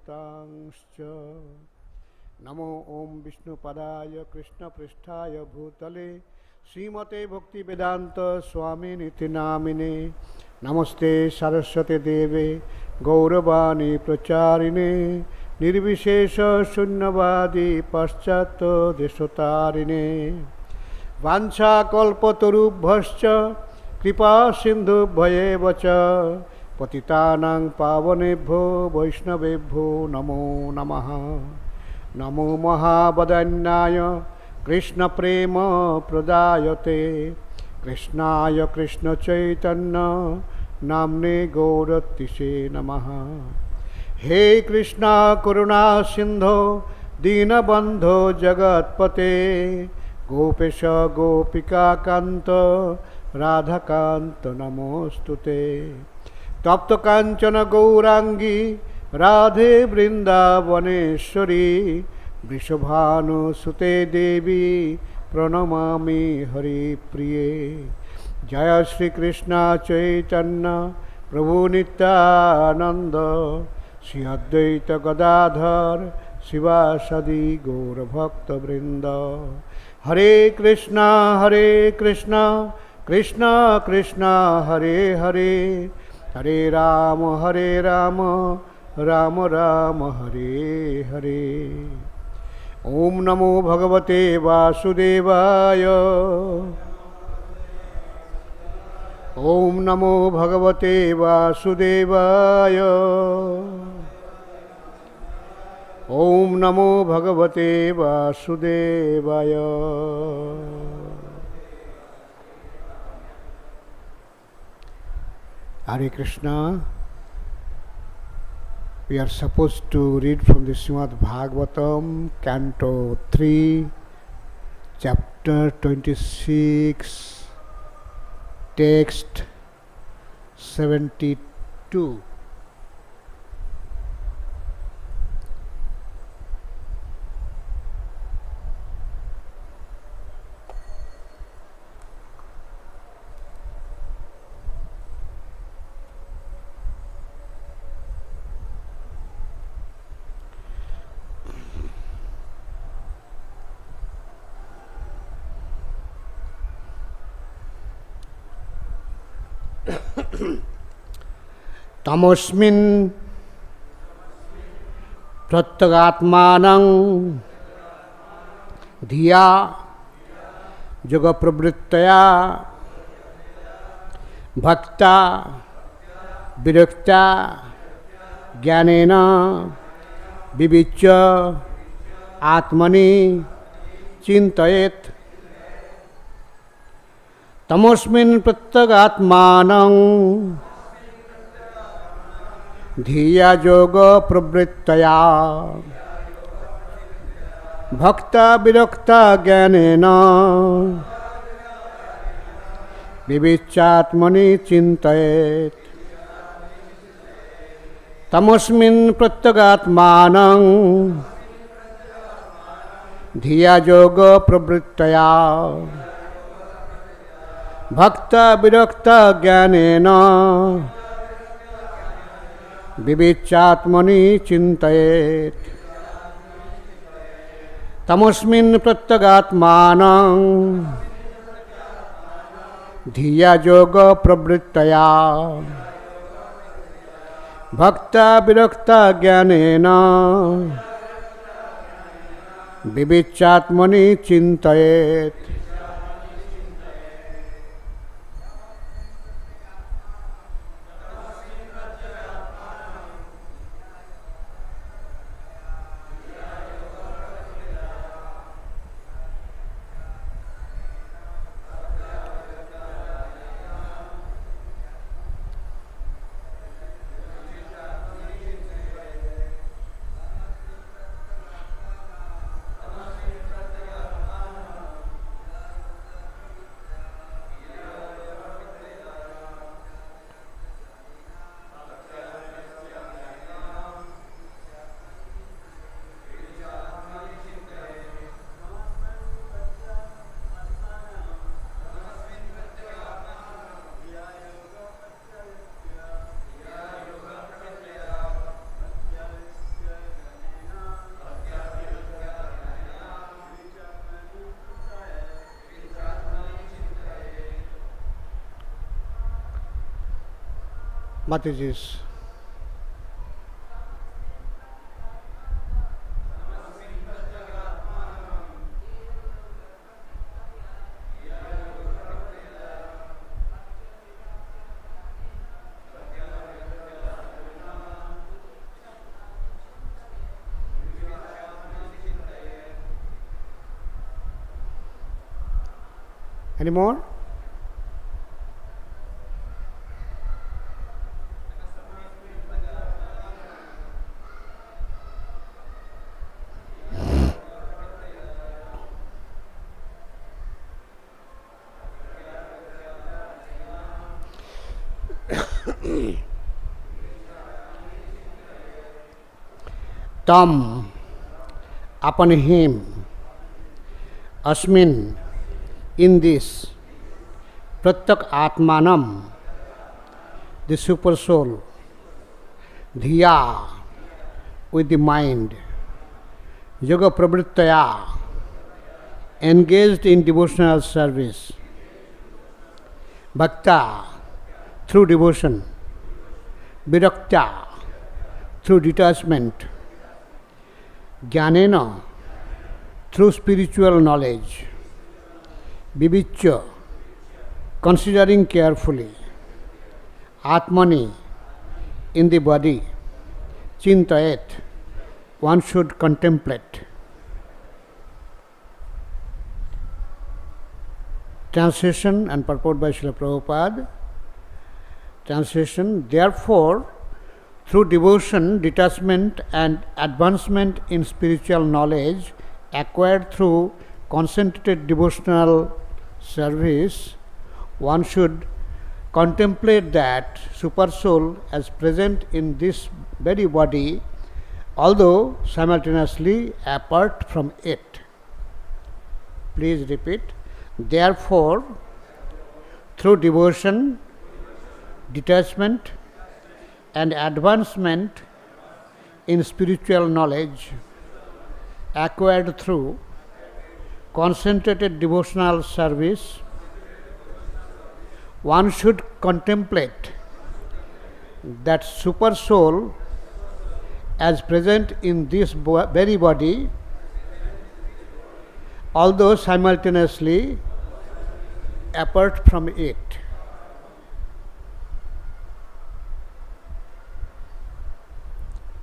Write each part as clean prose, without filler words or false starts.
भूतांश्च नमो ओम विष्णुपदाय कृष्णपृष्ठाय भूतले श्रीमते भक्तिवेदांत स्वामिनिति नामिने नमस्ते सरस्वती देवे गौरवाणी प्रचारिणे निर्विशेष शून्यवादी पश्चात् देशतारिणे वाञ्छाकल्पतरुभ्यश्च कृपा सिन्धुभ्येव च पतितानां पावनेभ्यो वैष्णवेभ्यो नमो नमः। नमो महावदन्याय कृष्ण प्रेम प्रदायते कृष्णाय कृष्ण चैतन्य नाम्ने गौरतिसे नमः। हे कृष्णा करुणा सिंधो दीनबंधो जगत्पते गोपेश गोपिका कांत राधाकांत नमोस्तुते। तप्त कांचन गौरांगी राधे वृंदावनेश्वरी वृषभानुसुते देवी प्रणमामि हरिप्रिये। जय श्री कृष्ण चैतन्य प्रभु नित्यानंद श्री अद्वैत गदाधर शिवासदि गौरभक्तवृंद। हरे कृष्णा कृष्ण कृष्ण हरे हरे हरे राम राम राम हरे हरे। ओम नमो भगवते वासुदेवाय ओम नमो भगवते वासुदेवाय ओम नमो भगवते वासुदेवाय। Hare Krishna. We are supposed to read from the Srimad Bhagavatam, Canto 3, Chapter 26, Text 72. तमस्मिन् pratyag-ātmānaṁ dhiyā yoga-pravṛttayā bhaktyā viraktyā jñānena vivicya ātmani cintayet तमस्मिन् pratyag-ātmānaṁ dhiyā yoga-pravṛttayā bhaktyā viraktyā jñānena vivicyātmani cintayet तमस्मिन् pratyag-ātmānaṁ dhiyā yoga-pravṛttayā bhaktyā viraktyā jñānena vivicyātmani cintayet तमस्मिन् pratyag-ātmānaṁ dhiyā yoga-pravṛttayā bhaktyā viraktyā jñānena vivicyātmani cintayet। What is this? Any more? Tam, upon him, asmin, in this, pratyag-ātmānaṁ, the Supersoul, dhiyā, with the mind, yoga-pravṛttayā, engaged in devotional service, bhaktyā, through devotion, viraktyā, through detachment, jñānena, through spiritual knowledge, vivicya, considering carefully, ātmani, in the body, cintayet, one should contemplate. Translation and purport by Srila Prabhupada. Translation: therefore, through devotion, detachment and advancement in spiritual knowledge acquired through concentrated devotional service, one should contemplate that Supersoul as present in this very body, although simultaneously apart from it. Please repeat. Therefore, through devotion, detachment and advancement in spiritual knowledge acquired through concentrated devotional service, one should contemplate that Supersoul as present in this very body, although simultaneously apart from it.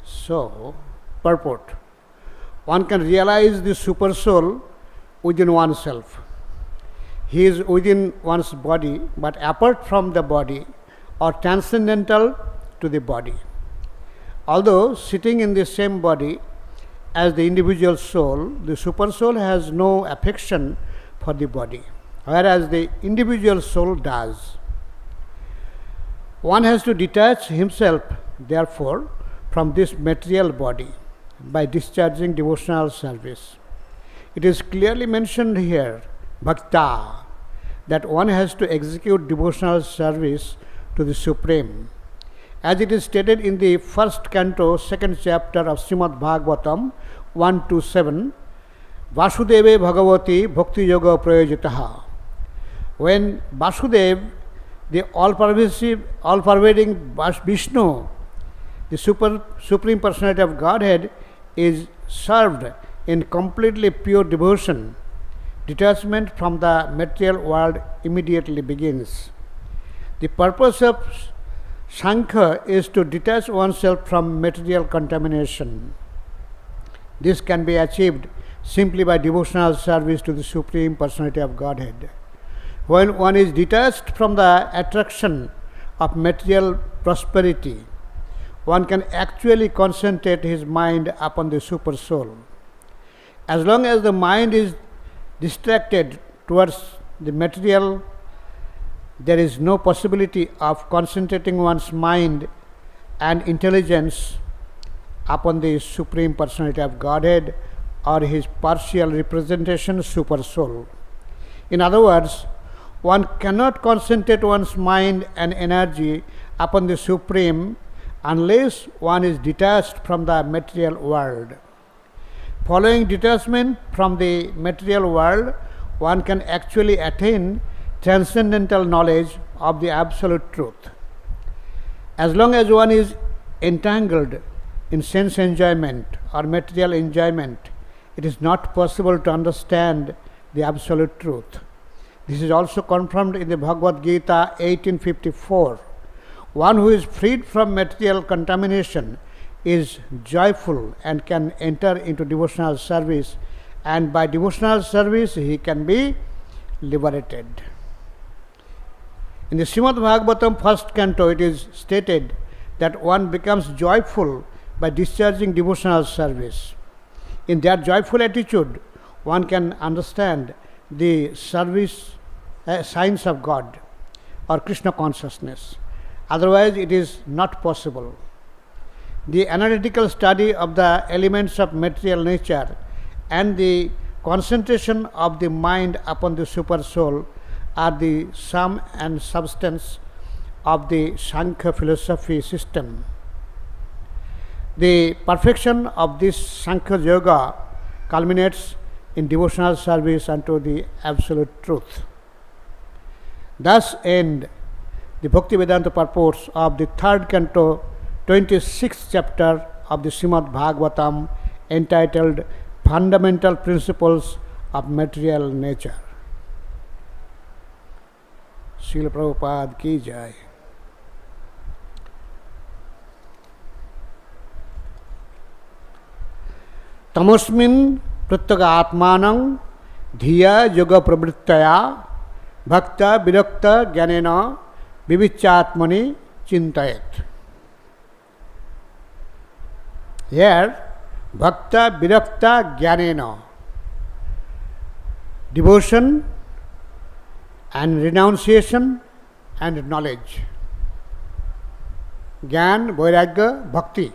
So, purport. One can realize the Supersoul within oneself. He is within one's body, but apart from the body or transcendental to the body. Although sitting in the same body as the individual soul, the Supersoul has no affection for the body, whereas the individual soul does. One has to detach himself, therefore, from this material body by discharging devotional service. It is clearly mentioned here, bhaktyā, that one has to execute devotional service to the Supreme. As it is stated in the first canto, second chapter of Srimad Bhagavatam 1-7, Vasudeve Bhagavati Bhakti Yoga Prayojitaha. When Vasudev, the all-pervading Vishnu, the Supreme Personality of Godhead, is served in completely pure devotion, detachment from the material world immediately begins. The purpose of Sankhya is to detach oneself from material contamination. This can be achieved simply by devotional service to the Supreme Personality of Godhead. When one is detached from the attraction of material prosperity, one can actually concentrate his mind upon the Supersoul. As long as the mind is distracted towards the material, there is no possibility of concentrating one's mind and intelligence upon the Supreme Personality of Godhead or his partial representation, Supersoul. In other words, one cannot concentrate one's mind and energy upon the Supreme unless one is detached from the material world. Following detachment from the material world, one can actually attain transcendental knowledge of the absolute truth. As long as one is entangled in sense enjoyment or material enjoyment, it is not possible to understand the absolute truth. This is also confirmed in the Bhagavad Gita 18:54. One who is freed from material contamination is joyful and can enter into devotional service, and by devotional service he can be liberated. In the Srimad Bhagavatam first canto, it is stated that one becomes joyful by discharging devotional service. In that joyful attitude, one can understand the service signs of God or Krishna consciousness. Otherwise, it is not possible. The analytical study of the elements of material nature and the concentration of the mind upon the Supersoul are the sum and substance of the Sankhya philosophy system. The perfection of this Sankhya yoga culminates in devotional service unto the absolute truth. Thus end the Bhakti Vedanta purports of the third canto, 26th chapter of the Srimad Bhagavatam, entitled Fundamental Principles of Material Nature. Srila Prabhupada ki jai. Tamasmin pratyag-ātmānaṁ dhiyā yoga-pravṛttayā bhaktyā viraktyā jñānena vivicyātmani cintayet. Here, bhaktyā viraktyā jñānena, devotion and renunciation and knowledge. Jnana, vairagya, bhakti.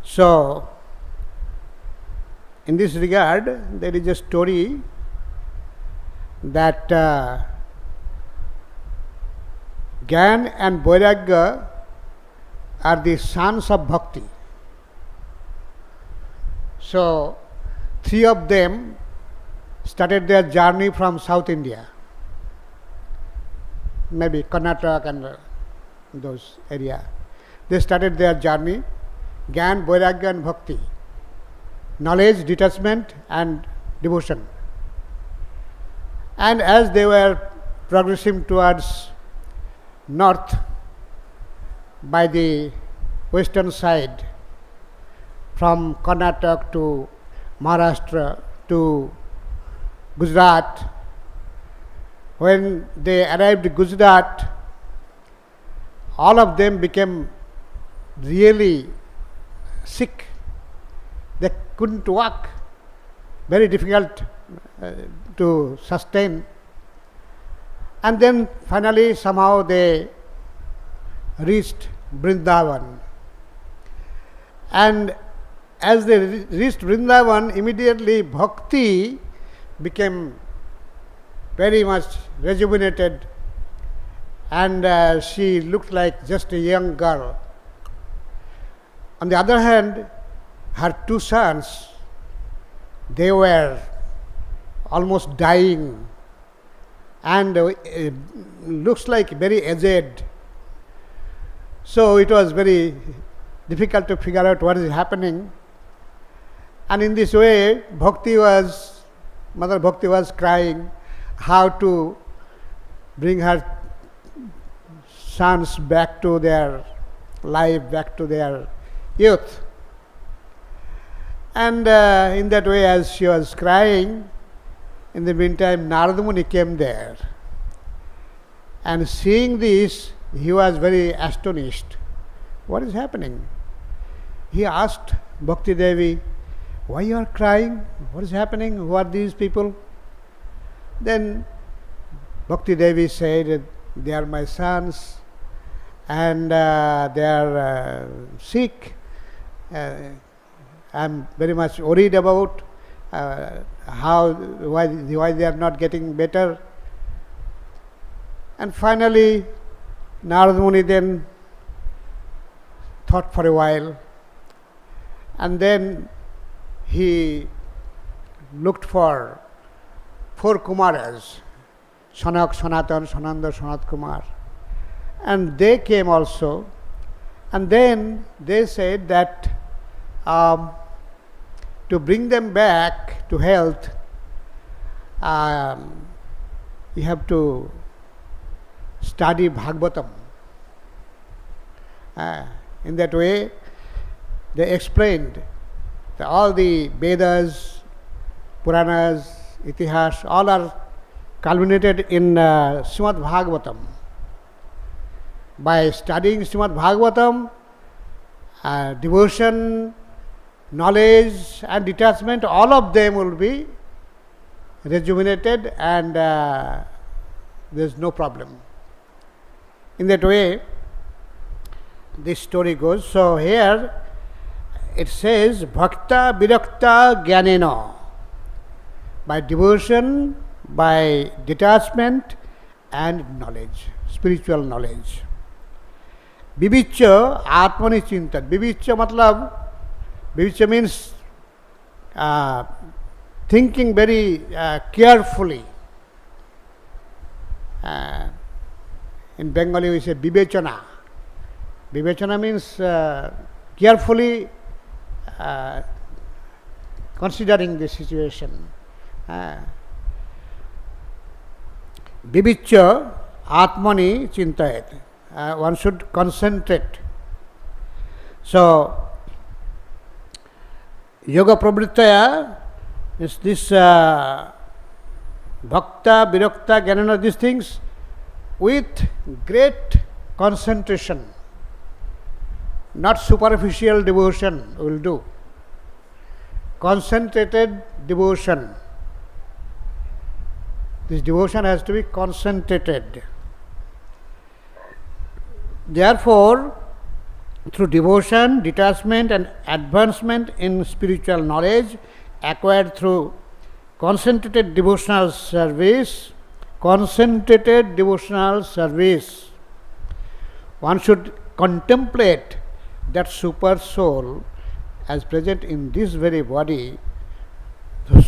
So, in this regard, there is a story that Jnana and Vairagya are the sons of Bhakti. So, three of them started their journey from South India, maybe Karnataka and those area. They started their journey, Jnana, Vairagya and Bhakti, knowledge, detachment and devotion. And as they were progressing towards north by the western side, from Karnataka to Maharashtra to Gujarat, when they arrived in Gujarat, all of them became really sick. They couldn't walk, very difficult to sustain. And then finally somehow they reached Vrindavan. And as they reached Vrindavan, immediately Bhakti became very much rejuvenated, and she looked like just a young girl. On the other hand, her two sons, they were almost dying and looks like very aged. So it was very difficult to figure out what is happening. And in this way, Mother Bhakti was crying how to bring her sons back to their life, back to their youth. And in that way, as she was crying, in the meantime, Narada Muni came there. And seeing this, he was very astonished. What is happening? He asked Bhakti Devi, why you are crying? What is happening? Who are these people? Then Bhakti Devi said, they are my sons and they are sick. I am very much worried about why they are not getting better. And finally, Narada Muni then thought for a while, and then he looked for 4 Kumaras, Sanak, Sanatan, Sananda, Sanat Kumar. and they came also. And then they said that to bring them back to health, you have to study Bhagavatam. In that way, they explained that all the Vedas, Puranas, Itihas, all are culminated in Srimad Bhagavatam. By studying Srimad Bhagavatam, devotion, knowledge and detachment, all of them will be rejuvenated, and there is no problem. In that way, this story goes. So here it says, bhaktyā, viraktyā, jñānena. By devotion, by detachment and knowledge, spiritual knowledge. Vivicyātmani cintayet. Vivicya means thinking very carefully. In Bengali we say vivicana. Vivicana means carefully considering the situation. Vivicyātmani cintayet. One should concentrate. So, yoga-pravṛttayā is this bhaktyā, viraktyā, jñānena, these things with great concentration. Not superficial devotion will do. Concentrated devotion. This devotion has to be concentrated. Therefore, through devotion, detachment and advancement in spiritual knowledge acquired through concentrated devotional service, one should contemplate that Supersoul as present in this very body.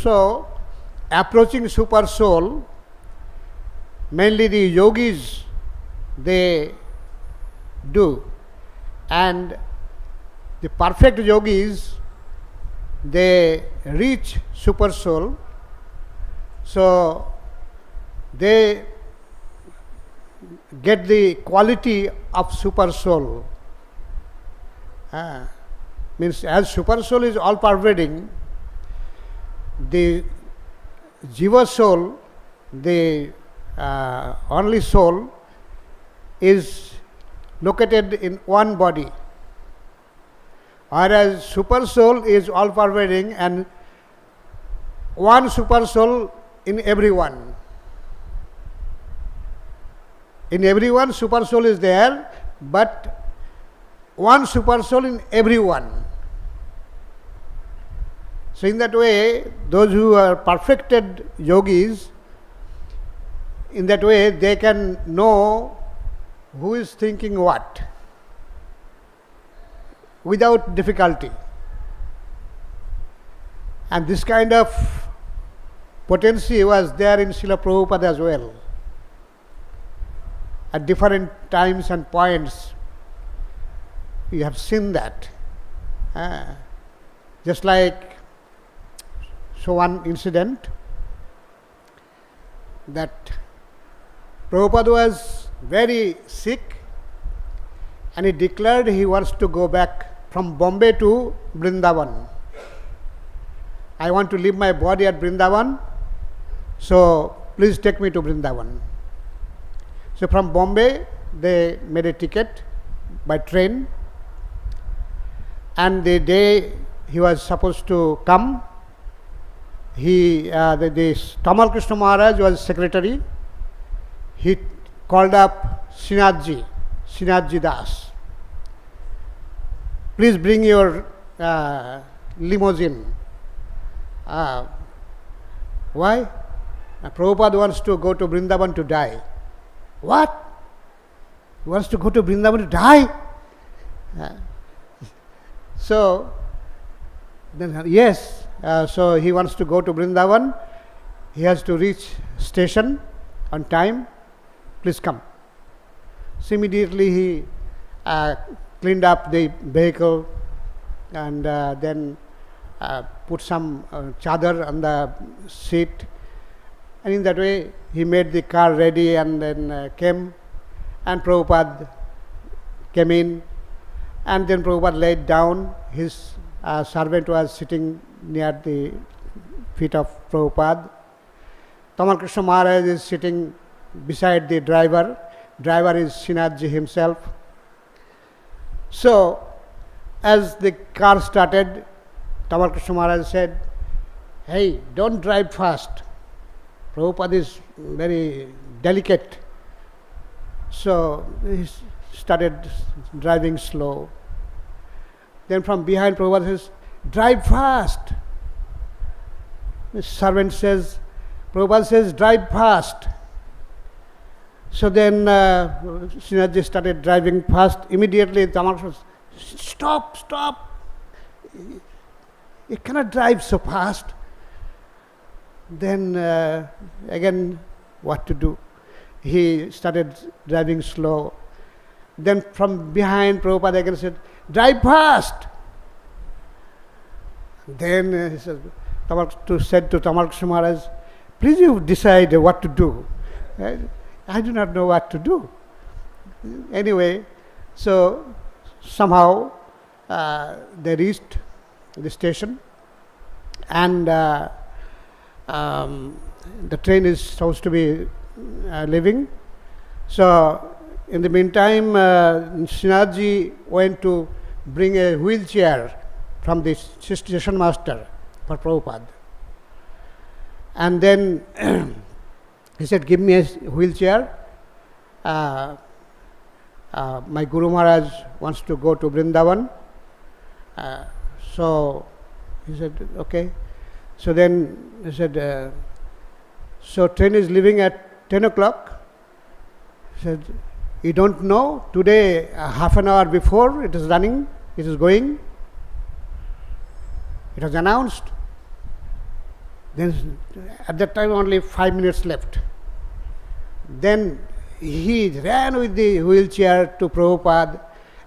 So, approaching Supersoul, mainly the yogis, they do, and the perfect yogis, they reach Supersoul, so they get the quality of Supersoul. Means as Supersoul is all pervading, the Jiva soul, the only soul, is located in one body, whereas Supersoul is all pervading and one Supersoul in everyone. In everyone Supersoul is there, but one Supersoul in everyone. So in that way, those who are perfected yogis, in that way they can know who is thinking what without difficulty. And this kind of potency was there in Srila Prabhupada as well. At different times and points, you have seen that. Just like, so one incident, that Prabhupada was very sick and he declared he wants to go back from Bombay to Vrindavan. I want to leave my body at Vrindavan, so please take me to Vrindavan. So from Bombay they made a ticket by train, and the day he was supposed to come, this Tamal Krishna Maharaj was secretary. He called up Srinathji Das. Please bring your limousine. Why? Prabhupada wants to go to Vrindavan to die. What? He wants to go to Vrindavan to die? So, then yes, so he wants to go to Vrindavan. He has to reach station on time. Please come. So immediately he cleaned up the vehicle and then put some chadar on the seat, and in that way he made the car ready and then came, and Prabhupada came in, and then Prabhupada laid down. His servant was sitting near the feet of Prabhupada. Tamal Krishna Maharaj is sitting beside the driver. Driver is Srinathji himself. So, as the car started, Tamal Krishna Maharaj said, "Hey, don't drive fast. Prabhupada is very delicate." So, he started driving slow. Then from behind, Prabhupada says, "Drive fast." The servant says, Prabhupada says, "Drive fast." So then Srinathji started driving fast. Immediately Tamal says, "Stop, stop. You cannot drive so fast." Then again, what to do? He started driving slow. Then from behind, Prabhupada again said, "Drive fast." Then he said to Tamal Krishna Maharaj, "Please you decide what to do. I do not know what to do." Anyway, so somehow they reached the station, and the train is supposed to be leaving. So in the meantime, Srinathji went to bring a wheelchair from the station master for Prabhupada. And then he said, "Give me a wheelchair. My Guru Maharaj wants to go to Vrindavan." So he said, "Okay." So then he said, "So train is leaving at 10 o'clock. He said, "You don't know? Today, half an hour before it is running, it is going. It was announced." Then at that time only 5 minutes left. Then he ran with the wheelchair to Prabhupada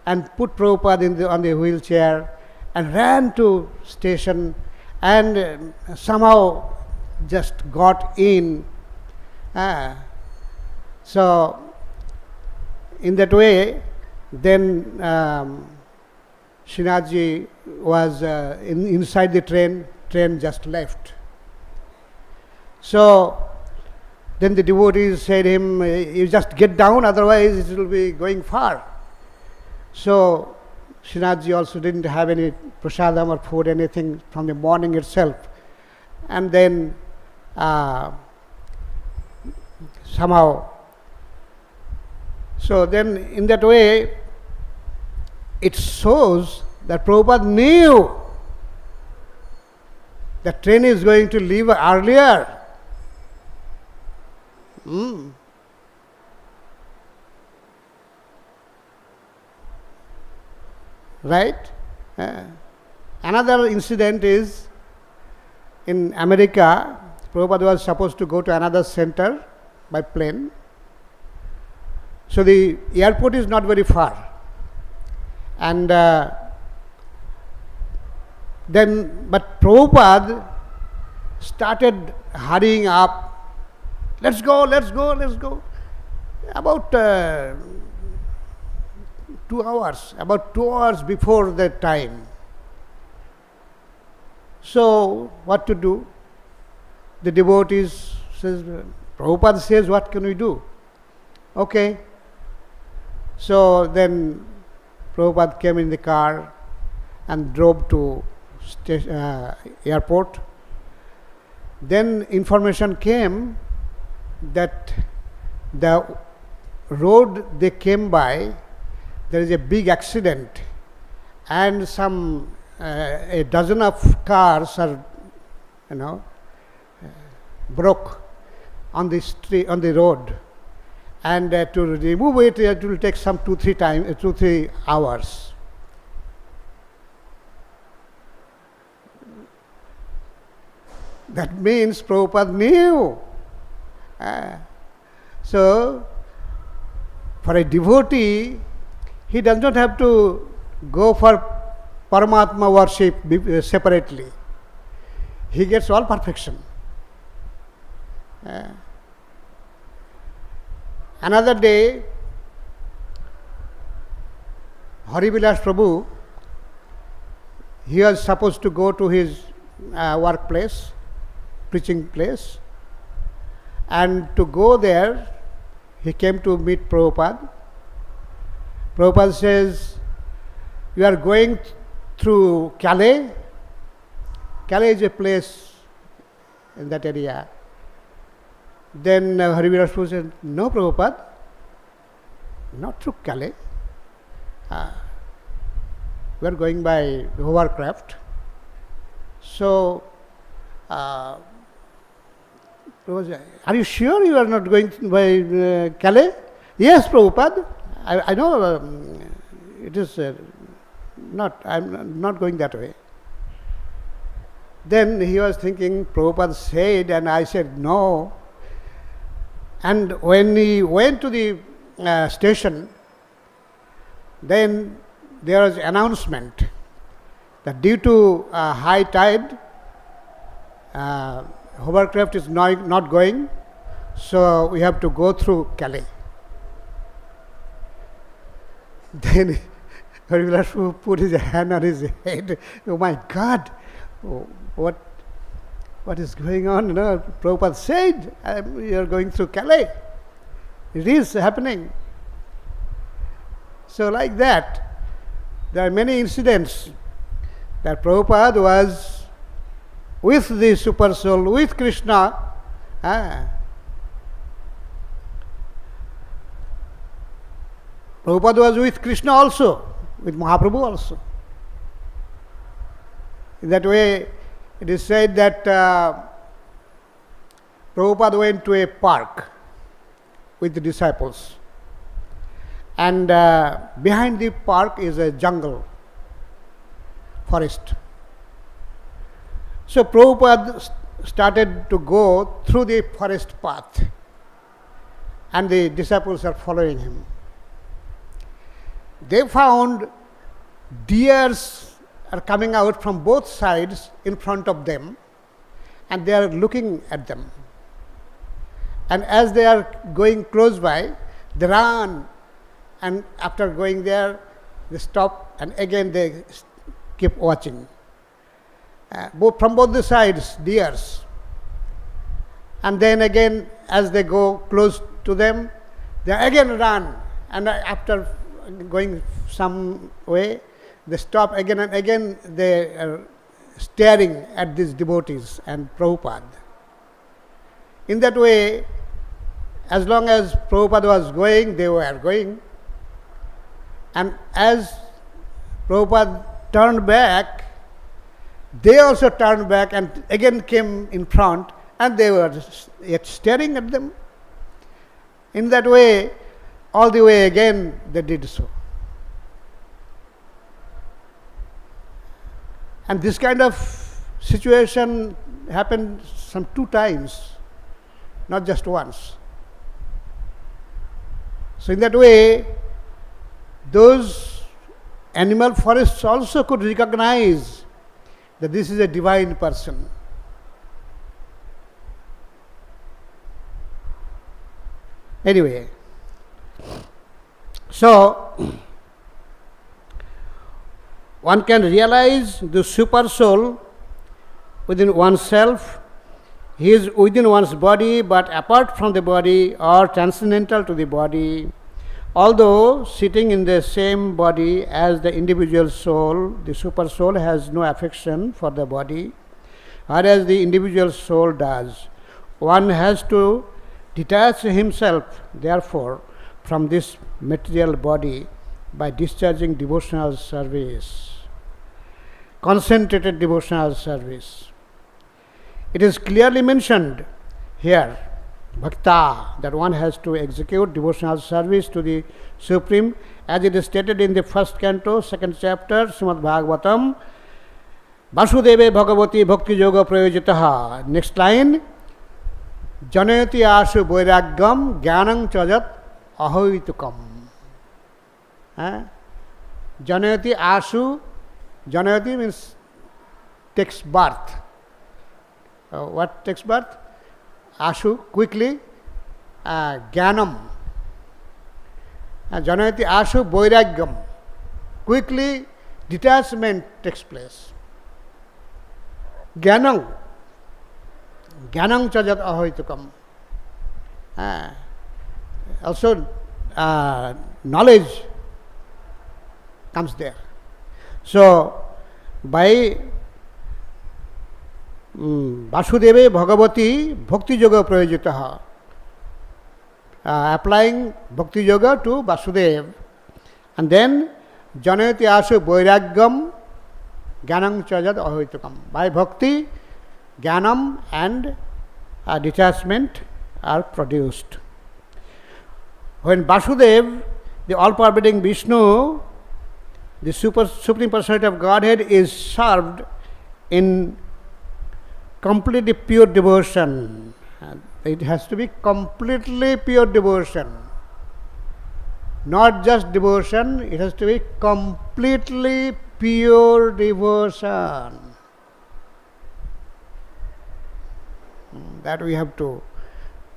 and put Prabhupada on the wheelchair and ran to station and somehow just got in. So in that way, then Srinathji was inside the train just left. So then the devotees said to him, "You just get down, otherwise it will be going far." So Srinathji also didn't have any prasadam or food, anything from the morning itself. And then somehow, so then in that way, it shows that Prabhupada knew the train is going to leave earlier. Right? Another incident is in America. Prabhupada was supposed to go to another center by plane. So the airport is not very far. And but Prabhupada started hurrying up. Let's go, let's go, let's go. About 2 hours, before that time. So what to do? The devotees says, Prabhupada says, what can we do? Okay. So then Prabhupada came in the car and drove to airport. Then information came that the road they came by, there is a big accident, and a dozen of cars are, broke on the street, on the road, and to remove it, it will take some 2-3 hours. That means Prabhupada knew. So For a devotee, he does not have to go for Paramatma worship separately. He gets all perfection. Another day, Harivilas Prabhu, he was supposed to go to his workplace, preaching place, and to go there, he came to meet Prabhupada. Prabhupada says, "You are going through Calais." Calais is a place in that area. Then Harivilas Prabhu said, "No, Prabhupada, not through Calais. We are going by hovercraft." So, are you sure you are not going by Calais? Yes, Prabhupada. I know it is not. I am not going that way. Then he was thinking, Prabhupada said, and I said no. And when he went to the station, then there was announcement that due to high tide, hovercraft is not going, so we have to go through Calais. Then Harivilas put his hand on his head. Oh my God, what is going on? Prabhupada said, you are going through Calais. It is happening. So like that, there are many incidents that Prabhupada was with the Supersoul, with Krishna. Prabhupada was with Krishna also, with Mahaprabhu also. In that way, it is said that Prabhupada went to a park with the disciples. And behind the park is a jungle, forest. So Prabhupada started to go through the forest path, and the disciples are following him. They found deers are coming out from both sides in front of them, and they are looking at them. And as they are going close by, they run, and after going there, they stop, and again they keep watching. From both the sides, deers. And then again, as they go close to them, they again run, and after going some way, they stop again, and again they are staring at these devotees and Prabhupada. In that way, as long as Prabhupada was going, they were going. And as Prabhupada turned back, they also turned back and again came in front, and they were yet staring at them. In that way, all the way again they did so. And this kind of situation happened some 2 times, not just once. So in that way, those animal forests also could recognize that this is a divine person. Anyway, so one can realize the Supersoul within oneself. He is within one's body, but apart from the body or transcendental to the body. Although sitting in the same body as the individual soul, the Supersoul has no affection for the body, whereas the individual soul does. One has to detach himself, therefore, from this material body by discharging devotional service, concentrated devotional service. It is clearly mentioned here, bhaktyā, that one has to execute devotional service to the Supreme, as it is stated in the 1st canto, 2nd chapter, Srimad Bhagavatam, Vasudeve Bhagavati Bhakti yoga-pravṛttayā. Next line, jñānena asu vairagyam jnānam chajat ahoitukam. Janayati Ashu. Janayati means takes birth. What takes birth? Ashu, quickly. Jnanam. Janayati Ashu Vairagyam. Quickly detachment takes place. Jnanam. Jnanam chajat ahoitukam. Also knowledge comes there. So by Vasudeva Bhagavati Bhakti Yoga Prayojitaha, applying Bhakti Yoga to Vasudeva, and then Janayati Asu Vairagyam Jnanam Chajat Ahoitukam. By Bhakti, Jnanam and detachment are produced. When Vasudeva, the all-pervading Vishnu, the Supreme Personality of Godhead, is served in completely pure devotion. It has to be completely pure devotion. Not just devotion, it has to be completely pure devotion. That we have to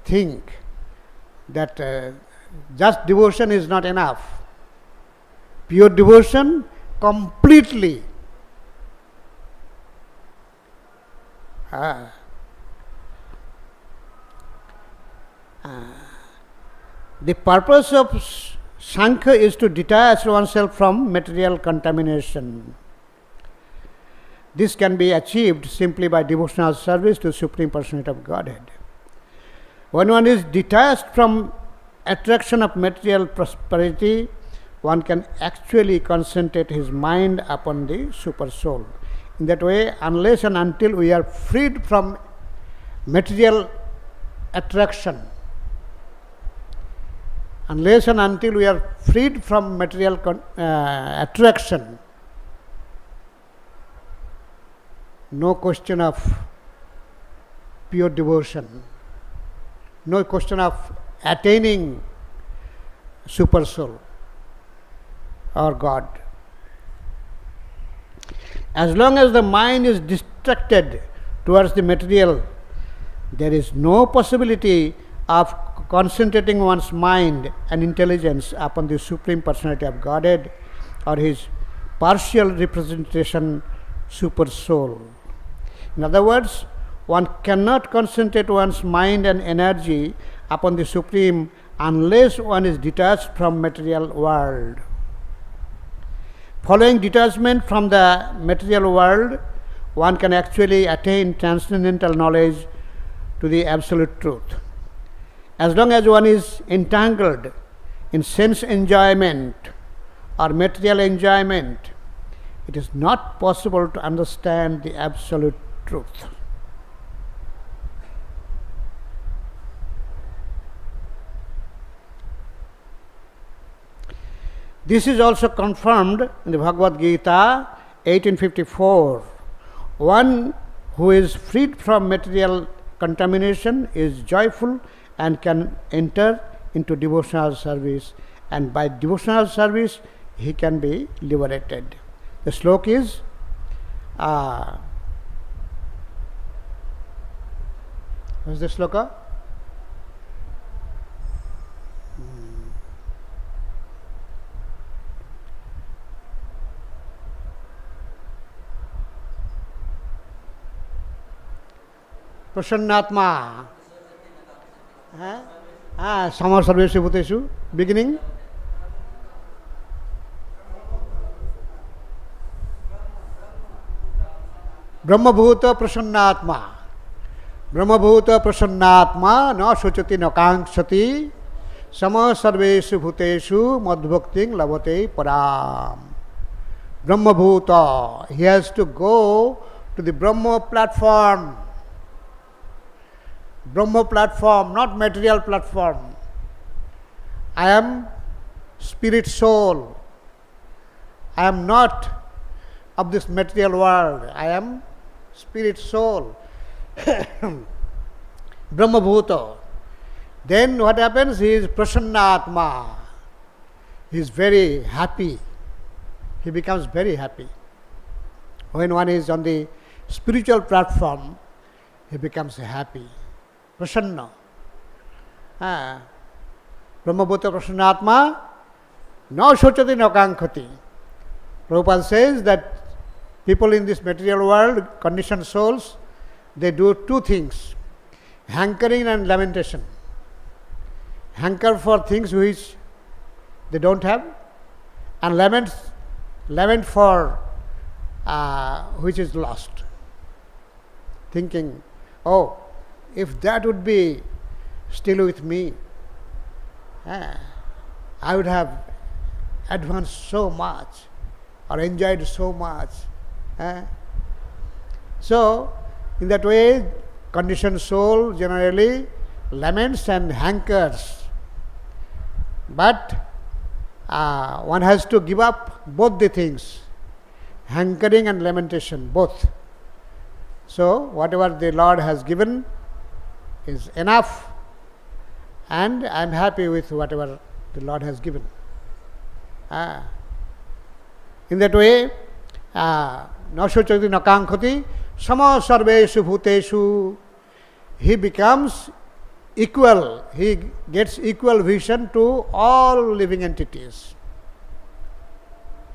think, that just devotion is not enough. Pure devotion completely. The purpose of Sankhya is to detach oneself from material contamination. This can be achieved simply by devotional service to Supreme Personality of Godhead. When one is detached from attraction of material prosperity, one can actually concentrate his mind upon the Supersoul. In that way, unless and until we are freed from material attraction, unless and until we are freed from material attraction, no question of pure devotion, no question of attaining Supersoul or God. As long as the mind is distracted towards the material, there is no possibility of concentrating one's mind and intelligence upon the Supreme Personality of Godhead or his partial representation, Supersoul. In other words, one cannot concentrate one's mind and energy upon the Supreme unless one is detached from material world. Following detachment from the material world, one can actually attain transcendental knowledge to the absolute truth. As long as one is entangled in sense enjoyment or material enjoyment, it is not possible to understand the absolute truth. This is also confirmed in the Bhagavad Gita 1854. One who is freed from material contamination is joyful and can enter into devotional service, and by devotional service he can be liberated. The sloka is what's the sloka? Prasannatma. Samar sarveshu bhuteshu. Beginning. Brahmabhuta prasannatma. Brahmabhuta prasannatma na suchati na kankshati sama sarveshu bhuteshu madbhakting lavate param. Brahmabhuta. He has to go to the Brahma platform. Brahma platform, not material platform. I am spirit soul. I am not of this material world. I am spirit soul. Brahma Bhuta. Then what happens? He is Prasannatma. he is very happy. He becomes very happy. When one is on the spiritual platform, he becomes happy. Prasanna. Brahmabhuta prasannatma na sochati na kankhati. Prabhupada says that people in this material world, conditioned souls, they do two things: hankering and lamentation. Hanker for things which they don't have, and lament for which is lost. Thinking, oh, if that would be still with me, I would have advanced so much or enjoyed so much. So, in that way, conditioned soul generally laments and hankers. But one has to give up both the things, hankering and lamentation, both. So, whatever the Lord has given is enough, and I am happy with whatever the Lord has given. In that way, na sochati na kankhati sama sarveshu bhuteshu, he becomes equal, he gets equal vision to all living entities.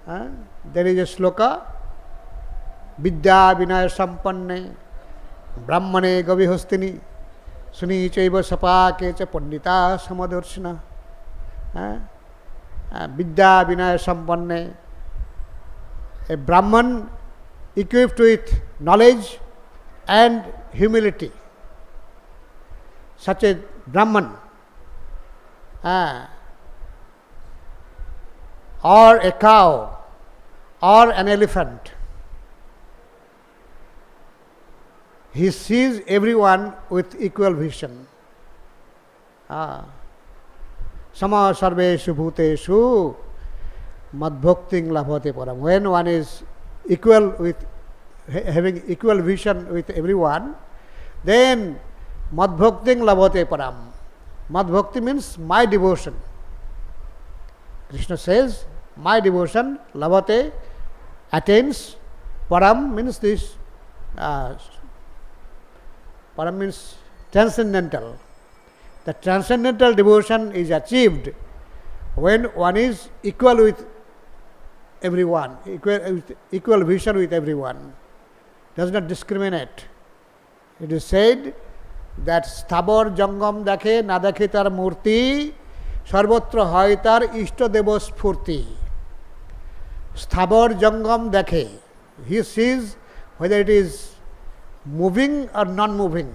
There is a sloka, vidya vinaya sampanne brahmane gavihastini suni chaiva sapake cha pandita samadarshina. Vidya vinaya sampanne, a Brahman equipped with knowledge and humility. Such a Brahman or a cow or an elephant, he sees everyone with equal vision. Sama sarveshu bhuteshu madbhakting labhate param. When one is equal with, having equal vision with everyone, then madbhakting labhate param. Madbhakti means my devotion. Krishna says, my devotion, labhate, attains, param means this, param means transcendental. The transcendental devotion is achieved when one is equal with everyone, equal vision with everyone, does not discriminate. It is said that sthabor jangam dakhe na dakhe tar murti sarvatra hoy tar ishta devo spurti. Sthabor jangam dakhe, he sees whether it is moving or non-moving.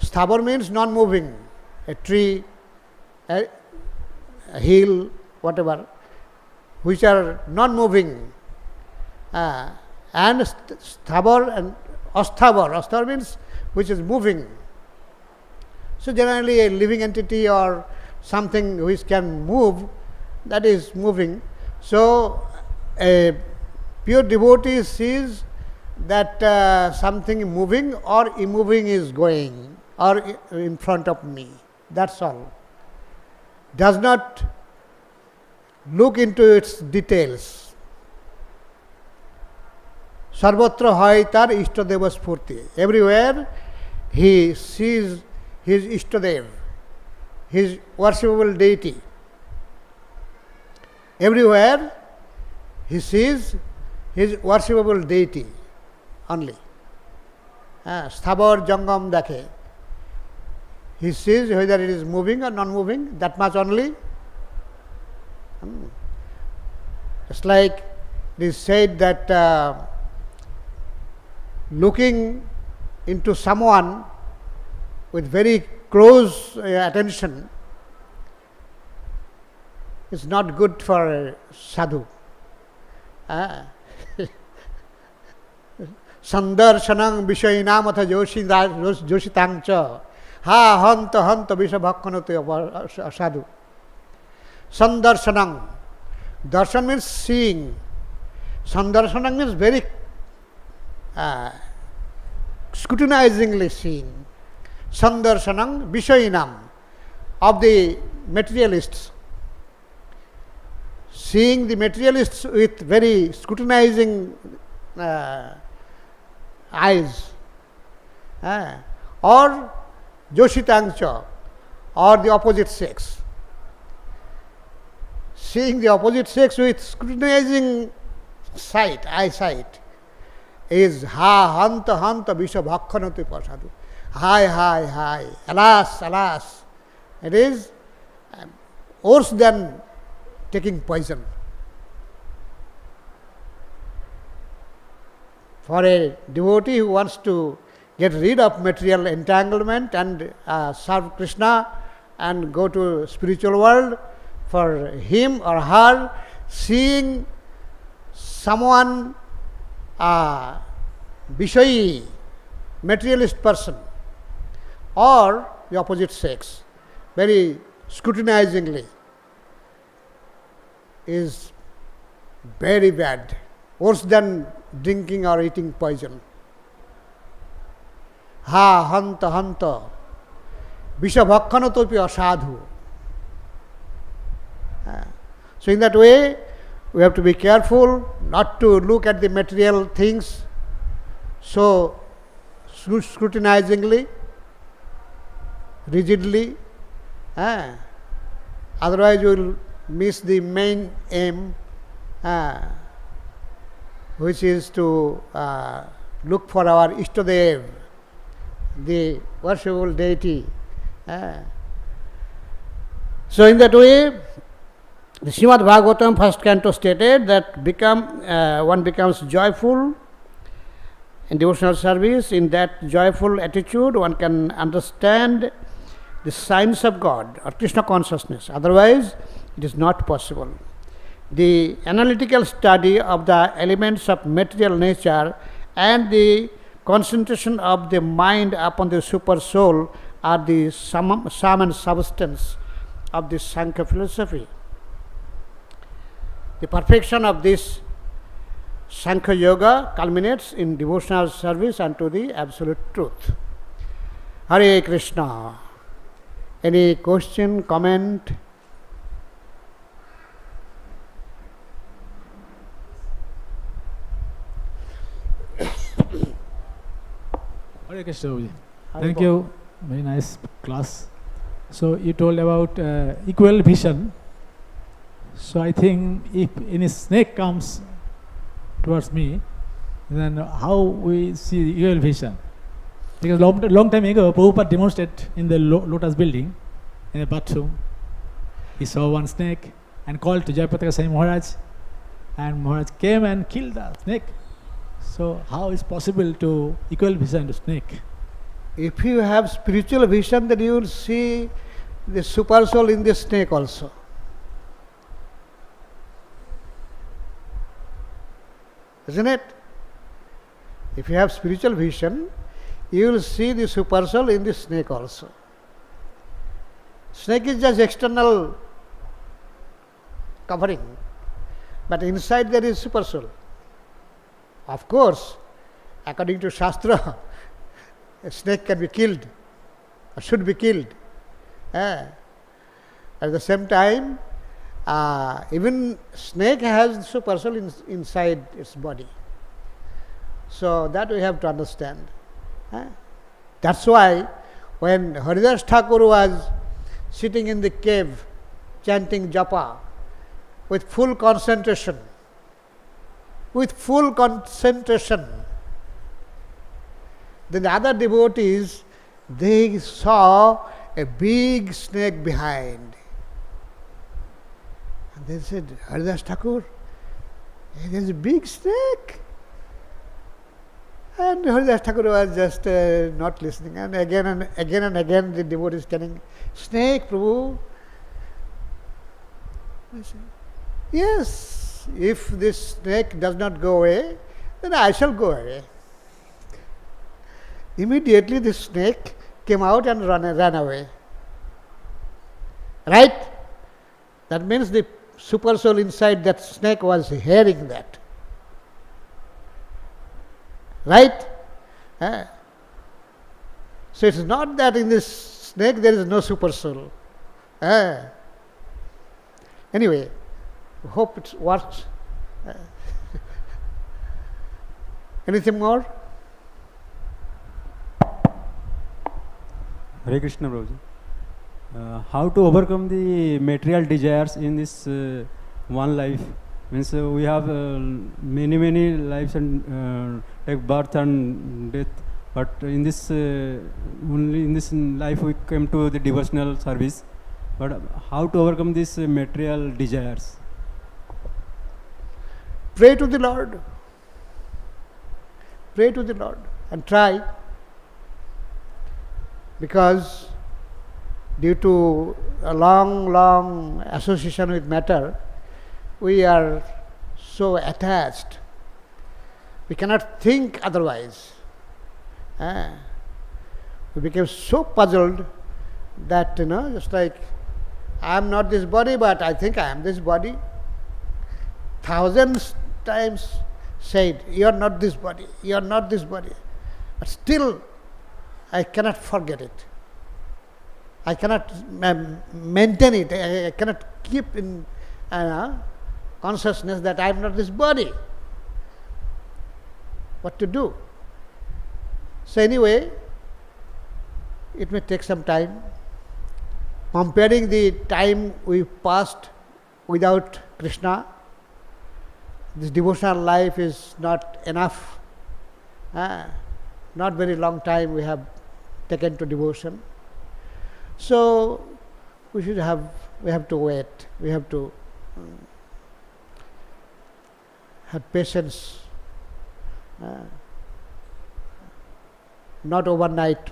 Sthabor means non-moving, a tree, a hill, whatever, which are non-moving. And sthabor and asthabor. Asthabor means which is moving. So generally a living entity or something which can move, that is moving. So a pure devotee sees that something moving or immoving is going or in front of me. That's all. Does not look into its details. Sarvatra hoy tar ishtadeva spurti. Everywhere he sees his ishtadev, his worshipable deity. Everywhere he sees his worshipable deity only. Sthabor jangam dakhe. He sees whether it is moving or non-moving, that much only. Just like it is said that looking into someone with very close attention is not good for a sadhu. Sandarshanam vishayinam atha joshitangcha ha hanta hanta vishabhakkanatu sadhu. Sandarshanam. Darshan means seeing. Sandarshanam means very scrutinizingly seeing. Sandarshanam vishayinam, of the materialists. seeing the materialists with very scrutinizing eyes, or Joshitangcha, or the opposite sex. Seeing the opposite sex with scrutinizing eyesight, is hanta visha bhakhanati pasadu. Hi, alas. It is worse than taking poison. For a devotee who wants to get rid of material entanglement and serve Krishna and go to spiritual world, for him or her, seeing someone Vishayi, materialist person, or the opposite sex, very scrutinizingly, is very bad, worse than drinking or eating poison. Hanta, Vishabhakkhanotopi asadhu. So in that way, we have to be careful not to look at the material things so scrutinizingly, rigidly. Otherwise, you will miss the main aim, which is to look for our Ishtadev, the worshipable deity. So in that way, the Srimad Bhagavatam first canto stated that one becomes joyful in devotional service. In that joyful attitude, one can understand the signs of God or Krishna consciousness. Otherwise, it is not possible. The analytical study of the elements of material nature and the concentration of the mind upon the Supersoul are the sum and substance of the Sankhya philosophy. The perfection of this Sankhya Yoga culminates in devotional service unto the Absolute Truth. Hare Krishna. Any question, comment? Hare Krishna. Thank you. Very nice class. So you told about equal vision. So I think if any snake comes towards me, then how we see the equal vision? Because long time ago, Prabhupada demonstrated in the Lotus building, in the bathroom. He saw one snake and called to Jayapataka Sai Maharaj, and Maharaj came and killed the snake. So how is possible to equal vision to snake? If you have spiritual vision, then you will see the Supersoul in the snake also. Isn't it? If you have spiritual vision, you will see the Supersoul in the snake also. Snake is just external covering, but inside there is Supersoul. Of course, according to Shastra, a snake can be killed or should be killed. At the same time, even snake has Supersoul inside its body. So that we have to understand. That's why when Haridas Thakur was sitting in the cave chanting japa with full concentration, then the other devotees, they saw a big snake behind. And they said, Haridas Thakur, there is a big snake. And Haridas Thakur was just not listening. And again the devotee is telling, snake, Prabhu. I said, yes, if this snake does not go away, then I shall go away. Immediately the snake came out and ran away. Right? That means the Supersoul inside that snake was hearing that. Right? So it's not that in this snake there is no Supersoul. Anyway, Hope it works. Anything more? Hare Krishna, Prabhuji. How to overcome the material desires in this one life? Means we have many lives and like birth and death, but in this only in this life we came to the devotional service. But how to overcome these material desires? Pray to the Lord. Pray to the Lord and try, because due to a long association with matter, we are so attached. We cannot think otherwise. We became so puzzled that, just like, I am not this body, but I think I am this body. Thousands times said, you are not this body, you are not this body. But still, I cannot forget it. I cannot maintain it. I cannot keep in consciousness that I am not this body. What to do? So anyway, it may take some time. Comparing the time we passed without Krishna, this devotional life is not enough. Not very long time we have taken to devotion. So we have to wait. We have to have patience. Not overnight.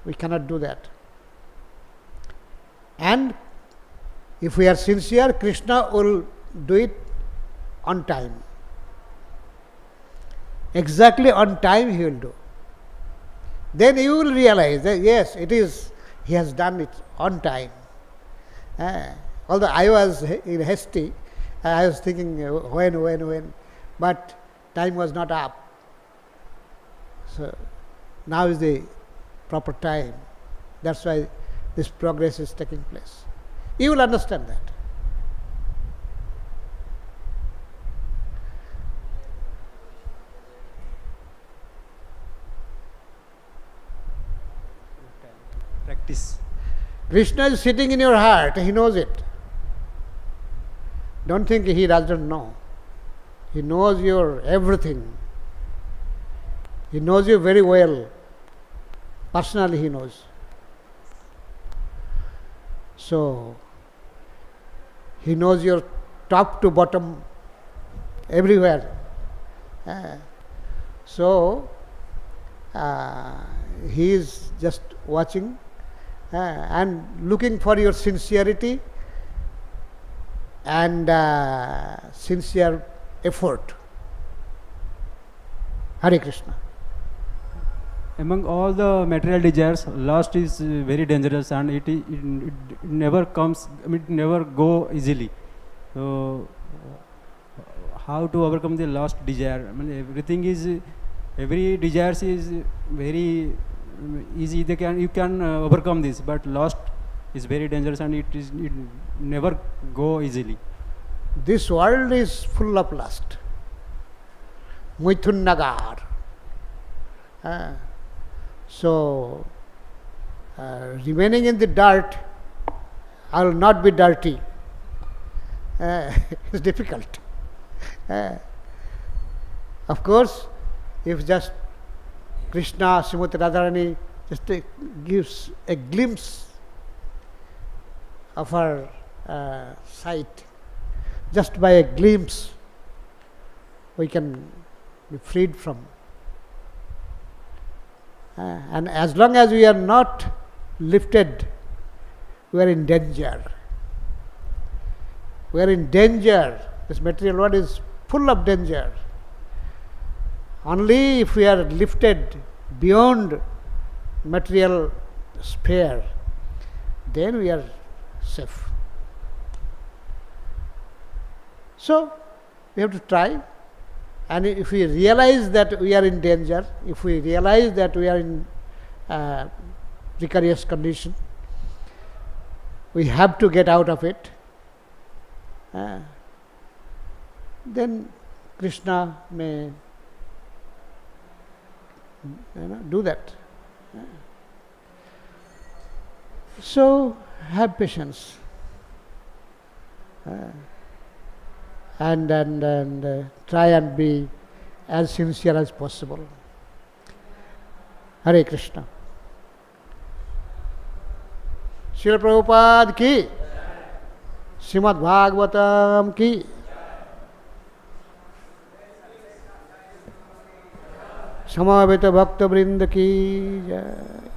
We cannot do that. And if we are sincere, Krishna will do it on time. Exactly on time He will do. Then you will realize that yes, it is, He has done it on time. Although I was in hasty, I was thinking when, but time was not up. So now is the proper time. That's why this progress is taking place. You will understand that. Practice. Krishna is sitting in your heart, He knows it. Don't think He doesn't know. He knows your everything. He knows you very well. Personally He knows. So, He knows your top to bottom, everywhere. So, He is just watching and looking for your sincerity and sincere effort. Hare Krishna. Among all the material desires, lust is very dangerous, and it never comes. It never go easily. So, how to overcome the lust desire? Every desire is very easy. You can overcome this, but lust is very dangerous, and it never go easily. This world is full of lust. Mithun nagar. So, remaining in the dirt, I will not be dirty. It's difficult. Of course, if just Krishna, Srimati Radharani just gives a glimpse of her sight, just by a glimpse, we can be freed from. And as long as we are not lifted, we are in danger. We are in danger. This material world is full of danger. Only if we are lifted beyond material sphere, then we are safe. So, we have to try. And if we realize that we are in danger, if we realize that we are in precarious condition, we have to get out of it. then Krishna may do that. So have patience and try and be as sincere as possible. Hare Krishna. Srila Prabhupada ki, Srimad Bhagavatam ki, Samaveta Bhakta Vrinda ki jai.